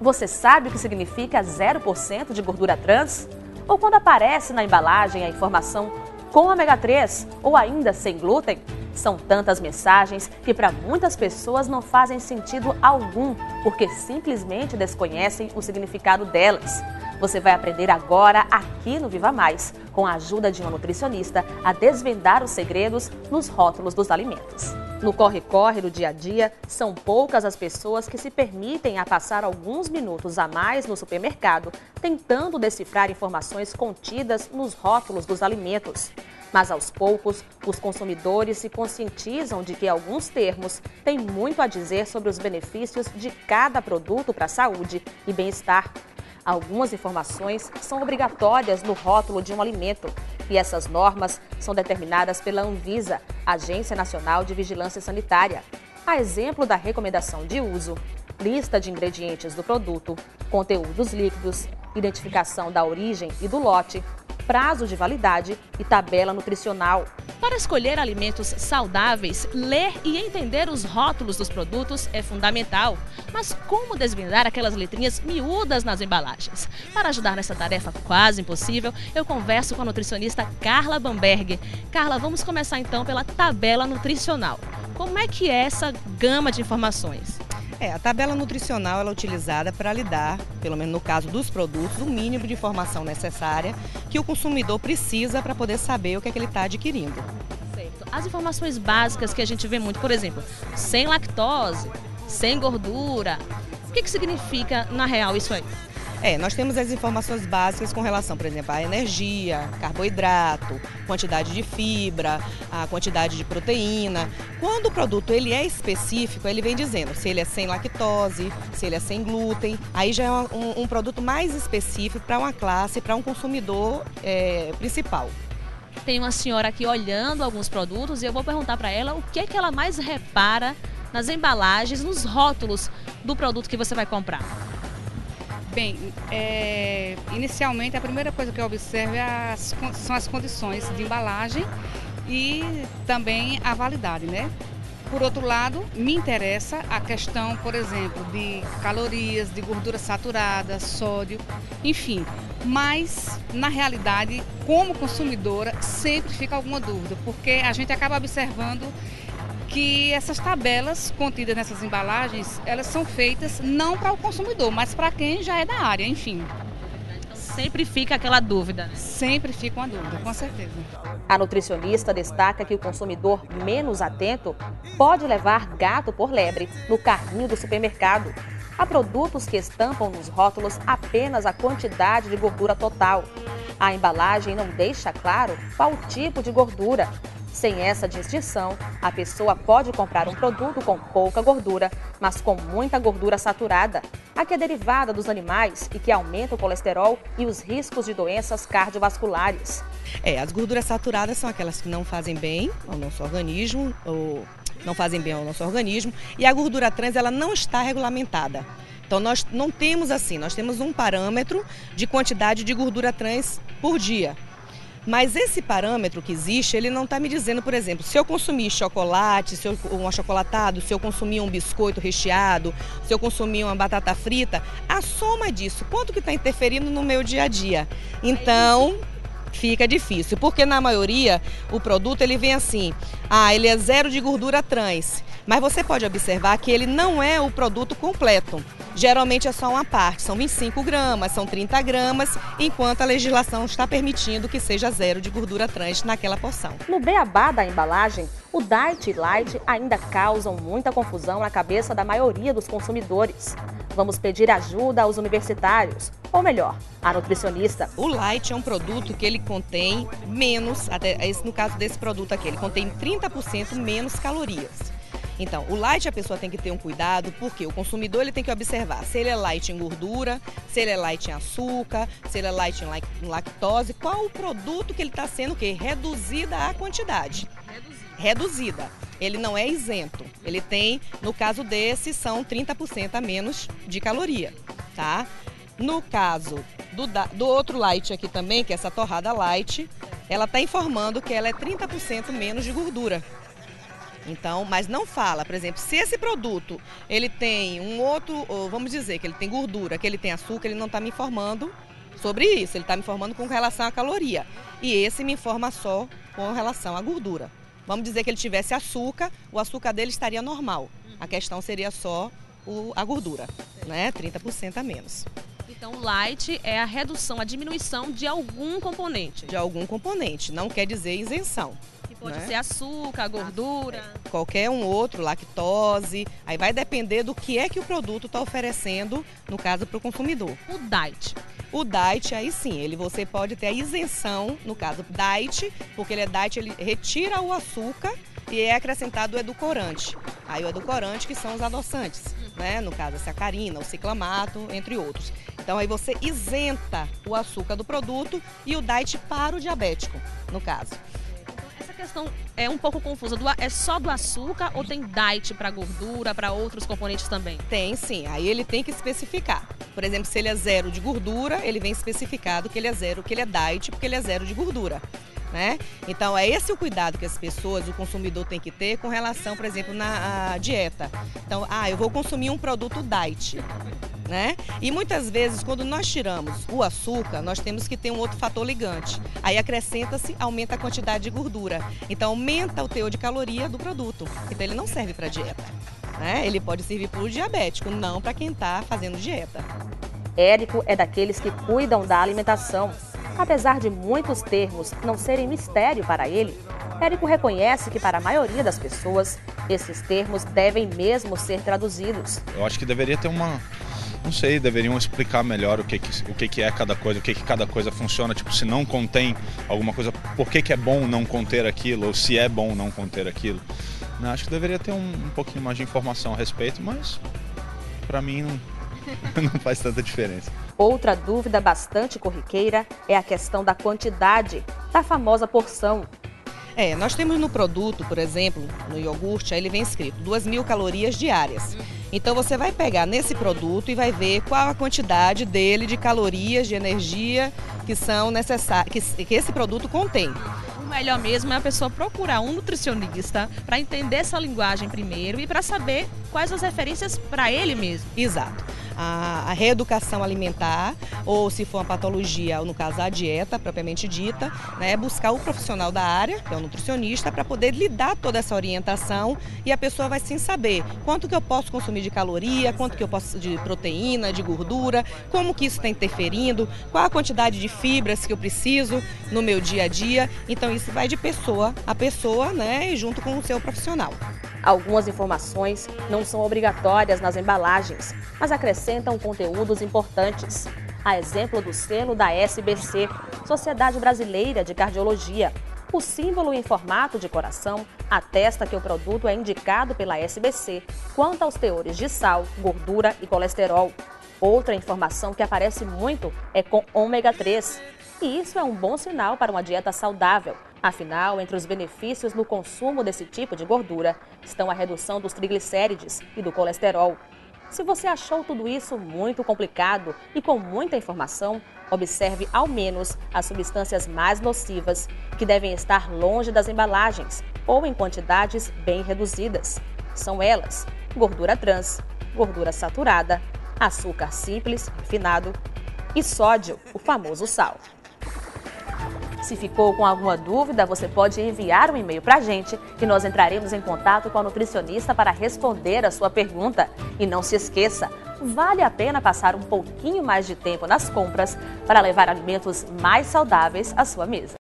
Você sabe o que significa 0% de gordura trans? Ou quando aparece na embalagem a informação com ômega 3 ou ainda sem glúten? São tantas mensagens que para muitas pessoas não fazem sentido algum, porque simplesmente desconhecem o significado delas. Você vai aprender agora aqui no Viva Mais, com a ajuda de uma nutricionista, a desvendar os segredos nos rótulos dos alimentos. No corre-corre do dia a dia, são poucas as pessoas que se permitem a passar alguns minutos a mais no supermercado, tentando decifrar informações contidas nos rótulos dos alimentos. Mas aos poucos, os consumidores se conscientizam de que alguns termos têm muito a dizer sobre os benefícios de cada produto para a saúde e bem-estar. Algumas informações são obrigatórias no rótulo de um alimento e essas normas são determinadas pela Anvisa, Agência Nacional de Vigilância Sanitária. A exemplo da recomendação de uso, lista de ingredientes do produto, conteúdos líquidos, identificação da origem e do lote, prazo de validade e tabela nutricional. Para escolher alimentos saudáveis, ler e entender os rótulos dos produtos é fundamental. Mas como desvendar aquelas letrinhas miúdas nas embalagens? Para ajudar nessa tarefa quase impossível, eu converso com a nutricionista Carla Bamberg. Carla, vamos começar então pela tabela nutricional. Como é que é essa gama de informações? A tabela nutricional ela é utilizada para lhe dar, pelo menos no caso dos produtos, o mínimo de informação necessária que o consumidor precisa para poder saber o que é que ele está adquirindo. Certo. As informações básicas que a gente vê muito, por exemplo, sem lactose, sem gordura, o que significa na real isso aí? Nós temos as informações básicas com relação, por exemplo, à energia, carboidrato, quantidade de fibra, a quantidade de proteína. Quando o produto ele é específico, ele vem dizendo se ele é sem lactose, se ele é sem glúten. Aí já é um produto mais específico para uma classe, para um consumidor principal. Tem uma senhora aqui olhando alguns produtos e eu vou perguntar para ela o que é que ela mais repara nas embalagens, nos rótulos do produto que você vai comprar. Bem, inicialmente a primeira coisa que eu observo são as condições de embalagem e também a validade, né? Por outro lado, me interessa a questão, por exemplo, de calorias, de gordura saturada, sódio, enfim. Mas, na realidade, como consumidora, sempre fica alguma dúvida, porque a gente acaba observando que essas tabelas contidas nessas embalagens, elas são feitas não para o consumidor, mas para quem já é da área, enfim. Sempre fica aquela dúvida. Sempre fica uma dúvida, com certeza. A nutricionista destaca que o consumidor menos atento pode levar gato por lebre no carrinho do supermercado. Há produtos que estampam nos rótulos apenas a quantidade de gordura total. A embalagem não deixa claro qual tipo de gordura. Sem essa distinção, a pessoa pode comprar um produto com pouca gordura, mas com muita gordura saturada, a que é derivada dos animais e que aumenta o colesterol e os riscos de doenças cardiovasculares. As gorduras saturadas são aquelas que não fazem bem ao nosso organismo, e a gordura trans ela não está regulamentada. Então nós não temos assim, nós temos um parâmetro de quantidade de gordura trans por dia. Mas esse parâmetro que existe, ele não está me dizendo, por exemplo, se eu consumir chocolate, um achocolatado, se eu consumir um biscoito recheado, se eu consumir uma batata frita, a soma disso, quanto que está interferindo no meu dia a dia? Então, fica difícil, porque na maioria o produto ele vem assim, ele é 0 de gordura trans, mas você pode observar que ele não é o produto completo. Geralmente é só uma parte, são 25 gramas, são 30 gramas, enquanto a legislação está permitindo que seja 0 de gordura trans naquela porção. No beabá da embalagem, o Diet e Light ainda causam muita confusão na cabeça da maioria dos consumidores. Vamos pedir ajuda aos universitários, ou melhor, à nutricionista. O Light é um produto que ele contém menos, no caso desse produto aqui, ele contém 30% menos calorias. Então, o light a pessoa tem que ter um cuidado, porque o consumidor ele tem que observar se ele é light em gordura, se ele é light em açúcar, se ele é light em lactose, qual o produto que ele está sendo reduzida a quantidade. Reduzida. Ele não é isento. Ele tem, no caso desse, são 30% a menos de caloria, tá? No caso do outro light aqui também, que é essa torrada light, ela está informando que ela é 30% menos de gordura. Então, mas não fala, por exemplo, se esse produto ele tem um outro, vamos dizer que ele tem gordura, que ele tem açúcar, ele não está me informando sobre isso, ele está me informando com relação à caloria. E esse me informa só com relação à gordura. Vamos dizer que ele tivesse açúcar, o açúcar dele estaria normal. A questão seria só a gordura, né? 30% a menos. Então, o light é a redução, a diminuição de algum componente. De algum componente, não quer dizer isenção. Que pode ser açúcar, gordura. Qualquer um outro, lactose, aí vai depender do que é que o produto está oferecendo, no caso, para o consumidor. O diet. O diet, aí sim, você pode ter a isenção, no caso, diet, porque ele é diet, ele retira o açúcar e é acrescentado o edulcorante. Aí o edulcorante que são os adoçantes, né? No caso, a sacarina, o ciclamato, entre outros. Então aí você isenta o açúcar do produto e o diet para o diabético, no caso. Essa questão é um pouco confusa. É só do açúcar ou tem diet para gordura, para outros componentes também? Tem sim, aí ele tem que especificar. Por exemplo, se ele é 0 de gordura, ele vem especificado que ele é 0, que ele é diet, porque ele é 0 de gordura. Né? Então é esse o cuidado que as pessoas, o consumidor tem que ter com relação, por exemplo, na dieta. Então, eu vou consumir um produto diet, né? E muitas vezes, quando nós tiramos o açúcar, nós temos que ter um outro fator ligante. Aí acrescenta-se, aumenta a quantidade de gordura. Então aumenta o teor de caloria do produto. Então ele não serve para dieta, né? Ele pode servir para o diabético, não para quem está fazendo dieta. Érico é daqueles que cuidam da alimentação. Apesar de muitos termos não serem mistério para ele, Érico reconhece que para a maioria das pessoas, esses termos devem mesmo ser traduzidos. Eu acho que deveria ter não sei, deveriam explicar melhor o que é cada coisa, o que cada coisa funciona, tipo, se não contém alguma coisa, por que é bom não conter aquilo, ou se é bom não conter aquilo. Acho que deveria ter um pouquinho mais de informação a respeito, mas para mim não faz tanta diferença. Outra dúvida bastante corriqueira é a questão da quantidade, da famosa porção. Nós temos no produto, por exemplo, no iogurte, aí ele vem escrito 2.000 calorias diárias. Então você vai pegar nesse produto e vai ver qual a quantidade dele de calorias, de energia que são necessárias, que esse produto contém. O melhor mesmo é a pessoa procurar um nutricionista para entender essa linguagem primeiro e para saber quais as referências para ele mesmo. Exato. A reeducação alimentar, ou se for uma patologia, ou no caso a dieta propriamente dita, né, buscar o profissional da área, que é o nutricionista, para poder lhe dar toda essa orientação e a pessoa vai sim saber quanto que eu posso consumir de caloria, quanto que eu posso de proteína, de gordura, como que isso está interferindo, qual a quantidade de fibras que eu preciso no meu dia a dia. Então isso vai de pessoa a pessoa, né, junto com o seu profissional. Algumas informações não são obrigatórias nas embalagens, mas acrescentam conteúdos importantes. A exemplo do selo da SBC, Sociedade Brasileira de Cardiologia. O símbolo em formato de coração atesta que o produto é indicado pela SBC quanto aos teores de sal, gordura e colesterol. Outra informação que aparece muito é com ômega 3. E isso é um bom sinal para uma dieta saudável. Afinal, entre os benefícios no consumo desse tipo de gordura estão a redução dos triglicérides e do colesterol. Se você achou tudo isso muito complicado e com muita informação, observe ao menos as substâncias mais nocivas, que devem estar longe das embalagens ou em quantidades bem reduzidas. São elas: gordura trans, gordura saturada, açúcar simples, refinado e sódio, o famoso sal. Se ficou com alguma dúvida, você pode enviar um e-mail para a gente que nós entraremos em contato com a nutricionista para responder a sua pergunta. E não se esqueça, vale a pena passar um pouquinho mais de tempo nas compras para levar alimentos mais saudáveis à sua mesa.